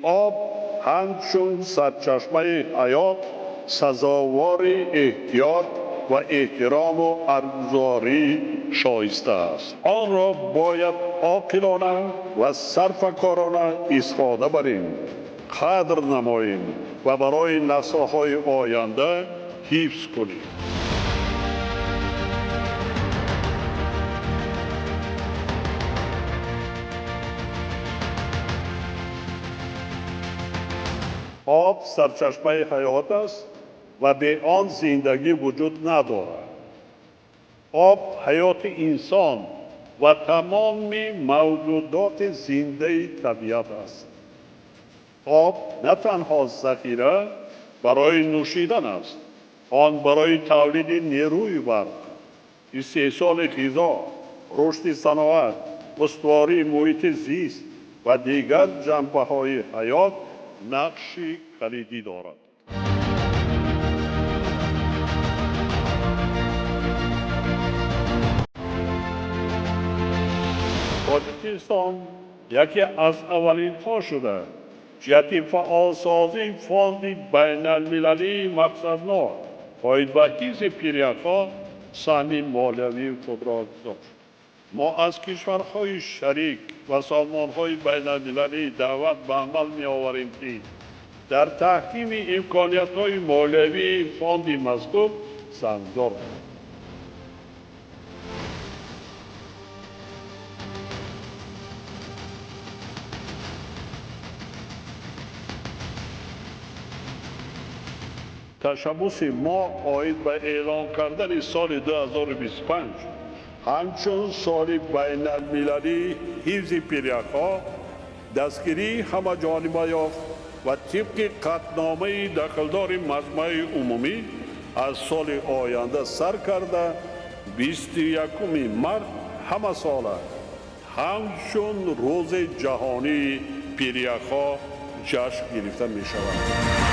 آب همچون سرچشمه حیات سزاوار احتیاط و احترام و ارزاری شایسته است. آن را باید عاقلانه و صرفه‌کارانه استفاده بریم، قدر نماییم و برای نسل‌های آینده حفظ کنیم. آب سرچشمه حیات است و به آن زندگی وجود ندارد. آب حیات انسان و تمام موجودات زنده طبیعت است. آب نه تنها ذخیره برای نوشیدن است، آن برای تولید نیروی برق، استحصال غذا، رشد صنعت، استواری محیط زیست و دیگر جنبه‌های حیات نقشی کلیدی دارد. تاجیکستان یکی از اولین ها شده جهت فعالسازی فاند بین المللی مقصدناک باید به حفظ پیریک‌ها سهم مالیوی خود را گذاشت. ما از کشورهای شریک و سازمان‌های بین المللی دعوت به عمل می‌آوریم که در تحکیم امکانیت‌های مالیوی فاند مذکور سهم‌دار باشند. تشبث ما آید به اعلام کردن سال 2025 همچون سال بین المللی حفظ پیریک‌ها دستگیری همه جانبه یافت و طبق قطعنامه دخلدار مجمع عمومی از سال آینده سر کرده 21 مارس همه ساله همچون روز جهانی پیریک‌ها جشن گرفته می شود.